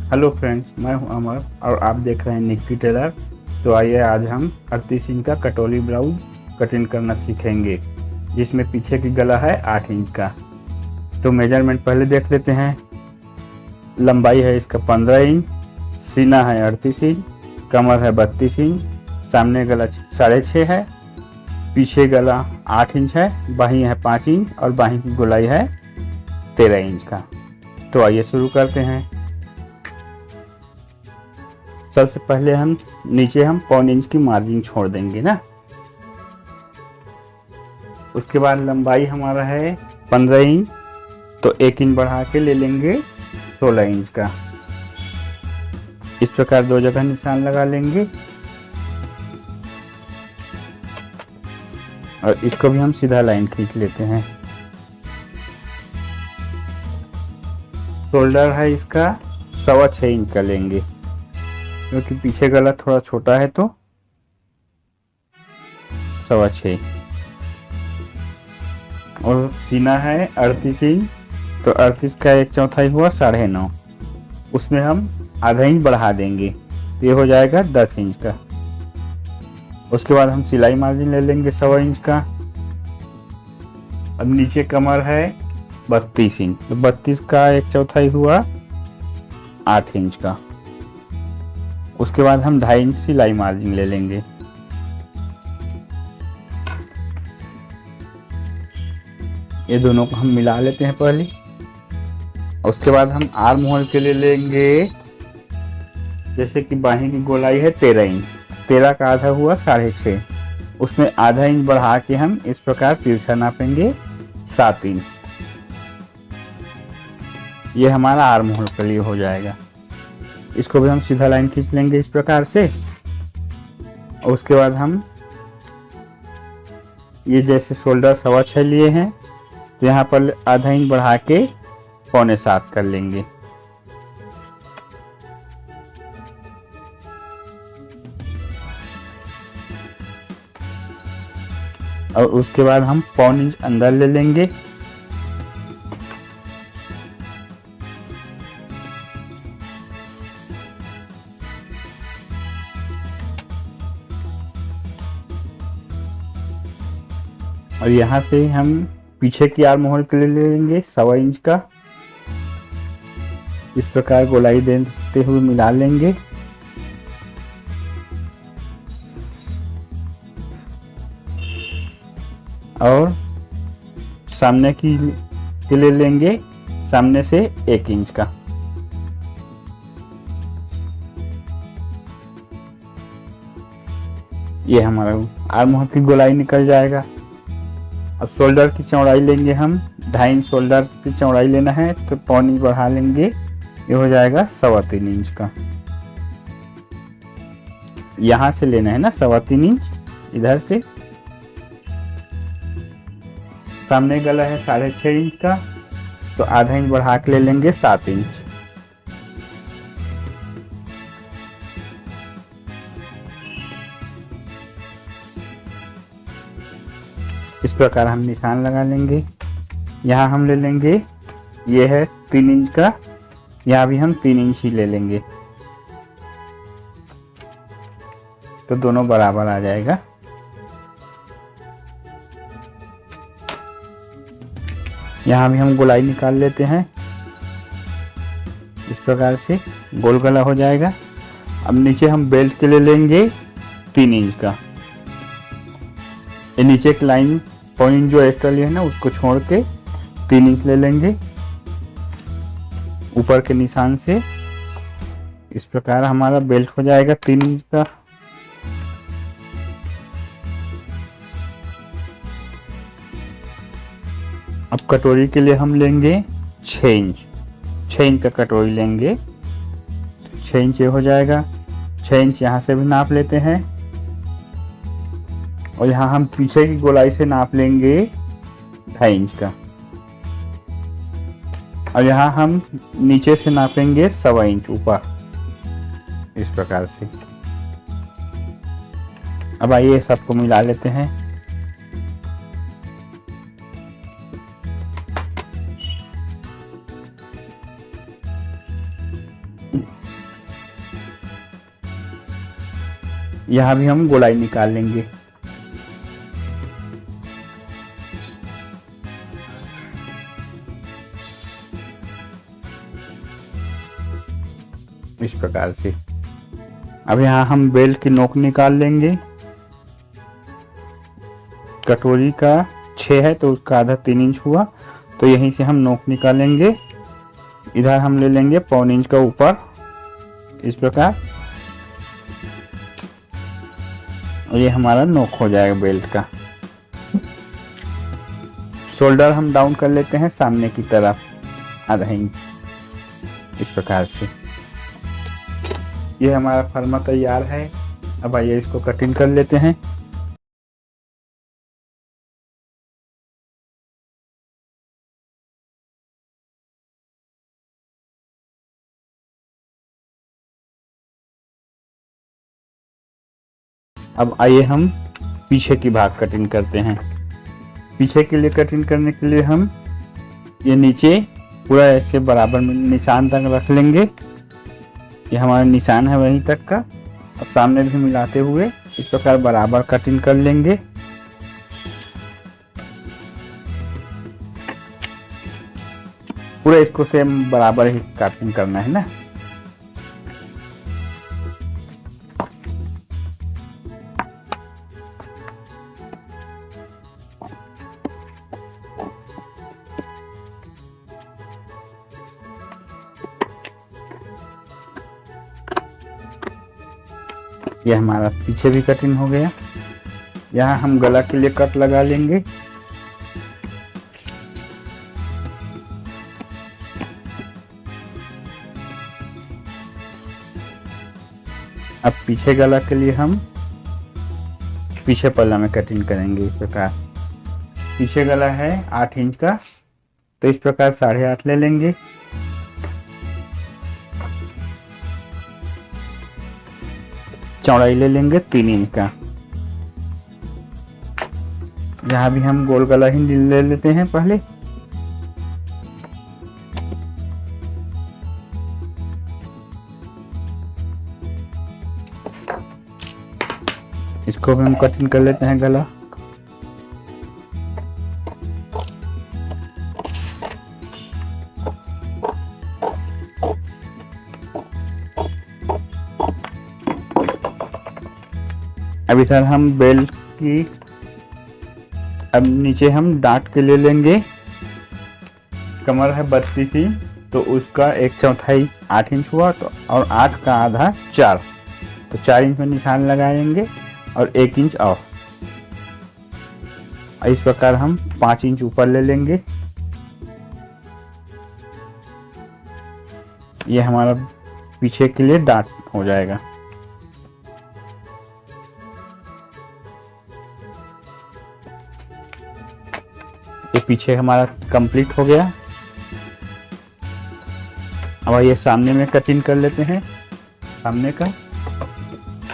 Hello friends, मैं हूं अमर और आप देख रहे हैं निक्की टेलर। तो आइए आज हम 38 इंच का कटोरी ब्लाउज कटिंग करना सीखेंगे, जिसमें पीछे की गला है 8 इंच का। तो मेजरमेंट पहले देख लेते हैं। लंबाई है इसका 15 इंच, सीना है 38 इंच, कमर है 32 इंच, सामने गला 6.5 है, पीछे गला 8 इंच है, बाही है 5 इंच और बाही की गोलाई है 13 इंच का। तो आइए शुरू करते हैं। सबसे पहले हम नीचे 1.25 इंच की मार्जिन छोड़ देंगे ना। उसके बाद लंबाई हमारा है 15 इंच, तो 1 इंच बढ़ा के ले लेंगे 16 इंच का। इस प्रकार 2 जगह निशान लगा लेंगे और इसको भी हम सीधा लाइन खींच लेते हैं। शोल्डर है इसका 6.25 इंच का लेंगे, क्योंकि पीछे गला थोड़ा छोटा है तो 6.25। और सीना है 38 इंच, तो 38 का 1/4 हुआ 9.5। उसमें हम आधा इंच बढ़ा देंगे, ये हो जाएगा 10 इंच का। उसके बाद हम सिलाई मार्जिन ले लेंगे 1.25 इंच का। अब नीचे कमर है 32 इंच, तो 32 का 1/4 हुआ 8 इंच का। उसके बाद हम 2.5 इंच सिलाई मार्जिन ले लेंगे। ये दोनों को हम मिला लेते हैं पहले। उसके बाद हम आर्म होल के लिए लेंगे, जैसे कि बाही की गोलाई है 13 इंच, 13 का आधा हुआ 6.5। उसमें आधा इंच बढ़ा के हम इस प्रकार तिरछा नापेंगे 7 इंच। ये हमारा आर्म होल के लिए हो जाएगा। इसको भी हम सीधा लाइन खींच लेंगे इस प्रकार से। और उसके बाद हम ये जैसे शोल्डर 6.25 लिए हैं, तो यहाँ पर आधा इंच बढ़ा के 6.25 कर लेंगे। और उसके बाद हम 1.25 इंच अंदर ले लेंगे। और यहाँ से हम पीछे की आर्म होल के लिए ले लेंगे 1.25 इंच का। इस प्रकार गोलाई देते हुए मिला लेंगे। और सामने की के ले लेंगे सामने से 1 इंच का। ये हमारा आर्म होल की गोलाई निकल जाएगा। अब शोल्डर की चौड़ाई लेंगे हम 2.5 इंच। शोल्डर की चौड़ाई लेना है तो 1.25 इंच बढ़ा लेंगे, ये हो जाएगा 3.25 इंच का। यहाँ से लेना है ना 3.25 इंच, इधर से। सामने गला है 6.5 इंच का, तो आधा इंच बढ़ा के ले लेंगे 7 इंच। इस प्रकार हम निशान लगा लेंगे। यहाँ हम ले लेंगे, ये है 3 इंच का, यहाँ भी हम 3 इंच ही ले लेंगे, तो दोनों बराबर आ जाएगा। यहाँ भी हम गोलाई निकाल लेते हैं। इस प्रकार से गोल गला हो जाएगा। अब नीचे हम बेल्ट के लिए लेंगे 3 इंच का। ये नीचे की लाइन पॉइंट जो एक्स्ट्रा लिए है ना, उसको छोड़ के 3 इंच ले लेंगे ऊपर के निशान से। इस प्रकार हमारा बेल्ट हो जाएगा 3 इंच का। अब कटोरी के लिए हम लेंगे 6 इंच। 6 इंच का कटोरी लेंगे, 6 इंच ये हो जाएगा। 6 इंच यहाँ से भी नाप लेते हैं। और यहाँ हम पीछे की गोलाई से नाप लेंगे 2.5 इंच का। और यहाँ हम नीचे से नापेंगे 1.25 इंच ऊपर, इस प्रकार से। अब आइए सबको मिला लेते हैं। यहाँ भी हम गोलाई निकाल लेंगे। इस प्रकार से। अब यहाँ हम बेल्ट की नोक निकाल लेंगे। कटोरी का 6 है तो उसका आधा 3 इंच हुआ, तो यहीं से हम नोक निकालेंगे। इधर हम ले लेंगे 1.25 इंच का ऊपर, इस प्रकार, और ये हमारा नोक हो जाएगा बेल्ट का। शोल्डर हम डाउन कर लेते हैं सामने की तरफ आधा इंच, इस प्रकार से। ये हमारा फर्मा तैयार है। अब आइए इसको कटिंग कर लेते हैं। अब आइए हम पीछे की भाग कटिंग करते हैं। पीछे के लिए कटिंग करने के लिए हम ये नीचे पूरा ऐसे बराबर में निशान तक रख लेंगे। ये हमारा निशान है वहीं तक का, और सामने भी मिलाते हुए इस प्रकार बराबर कटिंग कर लेंगे। पूरा इसको सेम बराबर ही कटिंग करना है ना। ये हमारा पीछे भी कटिंग हो गया। यहाँ हम गला के लिए कट लगा लेंगे। अब पीछे गला के लिए हम पीछे पल्ला में कटिंग करेंगे इस प्रकार। पीछे गला है 8 इंच का, तो इस प्रकार 8.5 ले लेंगे। चौड़ाई ले लेंगे 3 इंच का। यहाँ भी हम गोल गला ही ले लेते हैं पहले। इसको भी हम कटिंग कर लेते हैं गला। अब इधर हम बेल्ट की, अब नीचे हम डांट के ले लेंगे। कमर है 32 इंच, तो उसका 1/4 8 इंच हुआ, तो और 8 का आधा 4, तो 4 इंच में निशान लगाएंगे और 1 इंच ऑफ। इस प्रकार हम 5 इंच ऊपर ले लेंगे। ये हमारा पीछे के लिए डांट हो जाएगा। ये पीछे हमारा कंप्लीट हो गया। अब ये सामने में कटिंग कर लेते हैं। सामने का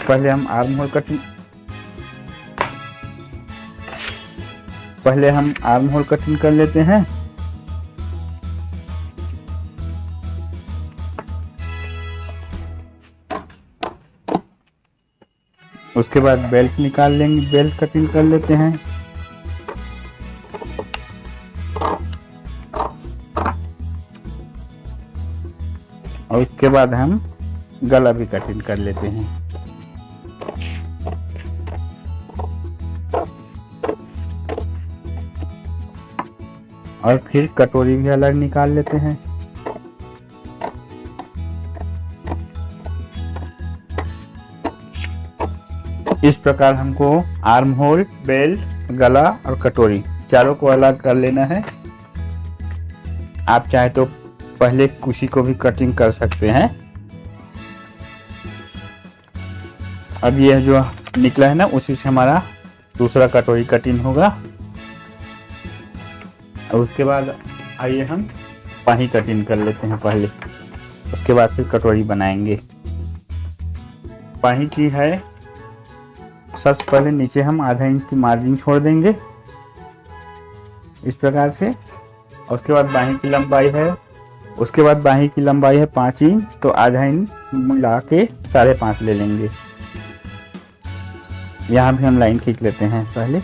पहले हम आर्म होल कटिंग कर लेते हैं। उसके बाद बेल्ट निकाल लेंगे, बेल्ट कटिंग कर लेते हैं। और इसके बाद हम गला भी कटिंग कर लेते हैं। और फिर कटोरी भी अलग निकाल लेते हैं। इस प्रकार हमको आर्म होल, बेल्ट, गला और कटोरी चारों को अलग कर लेना है। आप चाहे तो पहले कुशी को भी कटिंग कर सकते हैं। अब यह जो निकला है ना, उसी से हमारा दूसरा कटोरी कटिंग होगा। और उसके बाद आइए हम बाही कटिंग कर लेते हैं पहले, उसके बाद फिर कटोरी बनाएंगे। बाही की है, सबसे पहले नीचे हम आधा इंच की मार्जिन छोड़ देंगे इस प्रकार से। और उसके बाद बाही की लंबाई है उसके बाद बाही की लंबाई है 5 इंच, तो आधा इंच मिला के 5.5 ले लेंगे। यहाँ भी हम लाइन खींच लेते हैं पहले।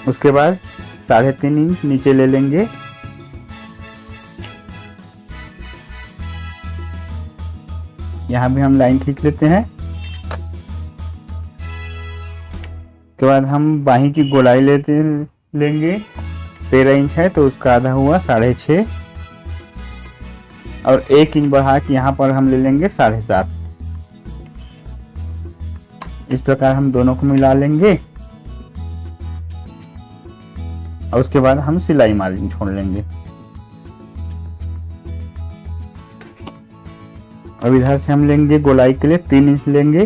उसके बाद 3.5 इंच नीचे ले लेंगे। यहाँ भी हम लाइन खींच लेते हैं। उसके बाद हम बाही की गोलाई लेंगे। 13 इंच है तो उसका आधा हुआ 6.5, और 1 इंच बढ़ा के यहाँ पर हम ले लेंगे 7.5। इस प्रकार हम दोनों को मिला लेंगे और उसके बाद हम सिलाई मार्जिन छोड़ लेंगे। अब इधर से हम लेंगे गोलाई के लिए 3 इंच लेंगे।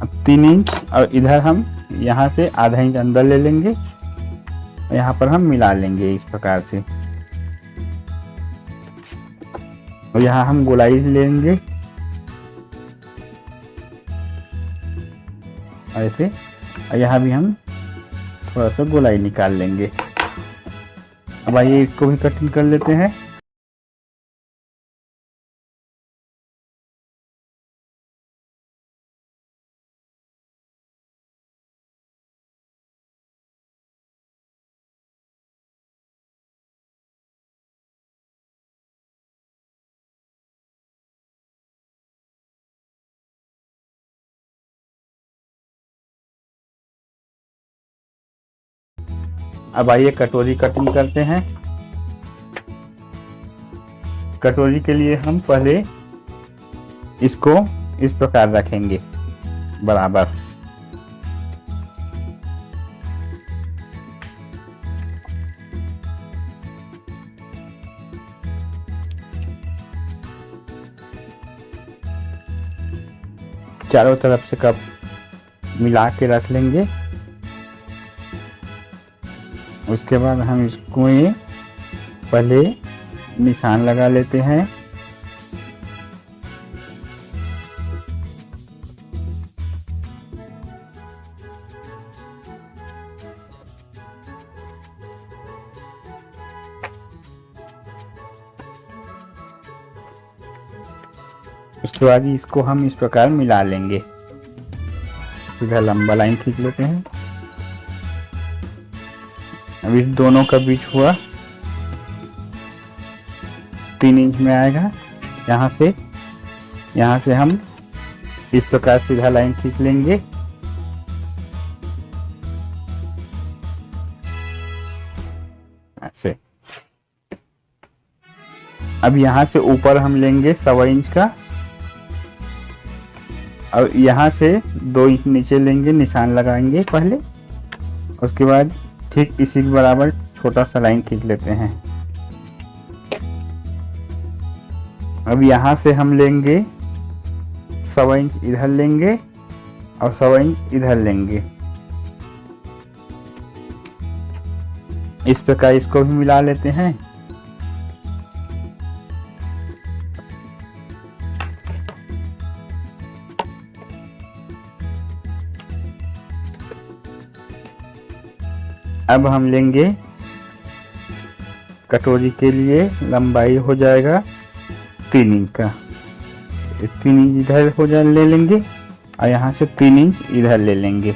अब 3 इंच और इधर हम यहाँ से आधा इंच अंदर ले लेंगे, यहाँ पर हम मिला लेंगे इस प्रकार से। और यहाँ हम गोलाई लेंगे ऐसे, और यहाँ भी हम थोड़ा सा गोलाई निकाल लेंगे। अब आइए इसको भी कटिंग कर लेते हैं। अब आइए कटोरी कटिंग करते हैं। कटोरी के लिए हम पहले इसको इस प्रकार रखेंगे बराबर। चारों तरफ से कप मिला के रख लेंगे। उसके बाद हम इसको पहले निशान लगा लेते हैं। उसके बाद इसको हम इस प्रकार मिला लेंगे। इधर लंबा लाइन खींच लेते हैं। अब इस दोनों का बीच हुआ 3 इंच में आएगा। यहाँ से हम इस प्रकार सीधा लाइन खींच लेंगे। ऐसे। अब यहाँ से ऊपर हम लेंगे 1.25 इंच का, और यहाँ से 2 इंच नीचे लेंगे, निशान लगाएंगे पहले। उसके बाद ठीक इसी के बराबर छोटा सा लाइन खींच लेते हैं। अब यहाँ से हम लेंगे 1.25 इंच इधर लेंगे और 1.25 इंच इधर लेंगे। इस प्रकार इसको भी मिला लेते हैं। अब हम लेंगे कटोरी के लिए लंबाई हो जाएगा 3 इंच का। 3 इंच इधर हो जाए ले लेंगे और यहाँ से 3 इंच इधर ले लेंगे।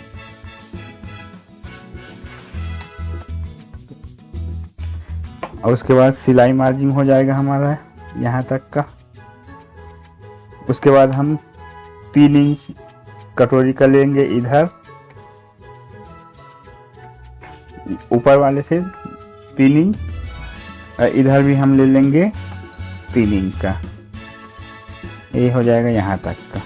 और उसके बाद सिलाई मार्जिन हो जाएगा हमारा यहाँ तक का। उसके बाद हम 3 इंच कटोरी का लेंगे इधर, ऊपर वाले से 3 इंच, और इधर भी हम ले लेंगे 3 इंच का। ये हो जाएगा यहाँ तक का।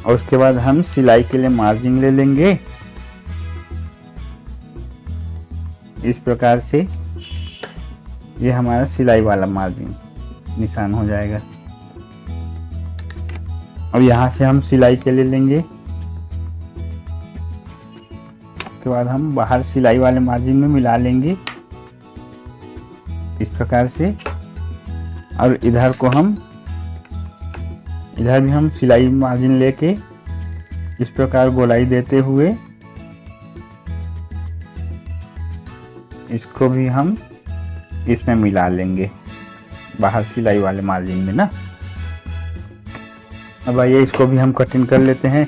और उसके बाद हम सिलाई के लिए मार्जिन ले लेंगे इस प्रकार से। ये हमारा सिलाई वाला मार्जिन निशान हो जाएगा। अब यहाँ से हम सिलाई के लिए लेंगे। उसके बाद हम बाहर सिलाई वाले मार्जिन में मिला लेंगे इस प्रकार से। और इधर भी हम सिलाई मार्जिन लेके इस प्रकार गोलाई देते हुए इसको भी हम इसमें मिला लेंगे बाहर सिलाई वाले मार्जिन में ना। अब आइए इसको भी हम कटिंग कर लेते हैं।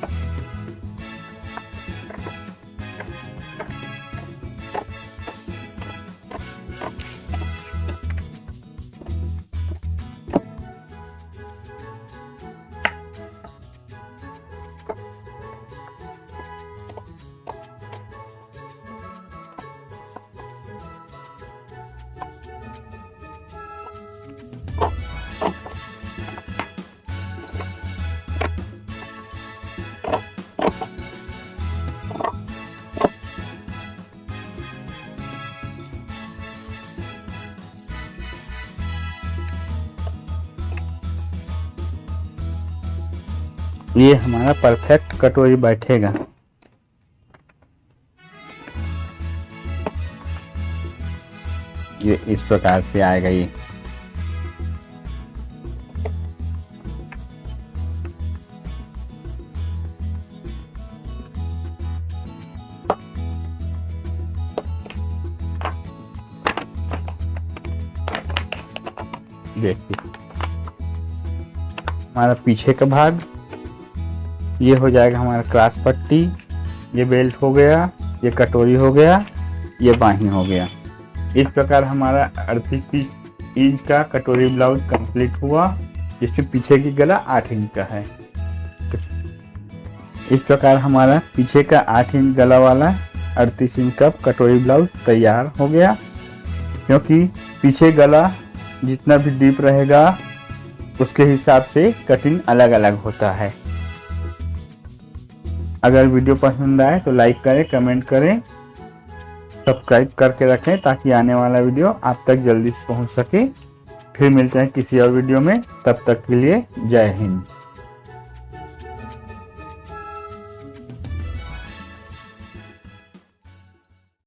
ये हमारा परफेक्ट कटोरी बैठेगा। ये इस प्रकार से आएगा। ये देखिए हमारा पीछे का भाग ये हो जाएगा हमारा क्रॉस पट्टी, ये बेल्ट हो गया, ये कटोरी हो गया, ये बाही हो गया। इस प्रकार हमारा 38 इंच का कटोरी ब्लाउज कंप्लीट हुआ, जिसमें पीछे की गला 8 इंच का है। इस प्रकार हमारा पीछे का 8 इंच गला वाला 38 इंच का कटोरी ब्लाउज तैयार हो गया। क्योंकि पीछे गला जितना भी डीप रहेगा उसके हिसाब से कटिंग अलग अलग होता है। अगर वीडियो पसंद आए तो लाइक करें, कमेंट करें, सब्सक्राइब करके रखें ताकि आने वाला वीडियो आप तक जल्दी से पहुंच सके। फिर मिलते हैं किसी और वीडियो में, तब तक के लिए जय हिंद।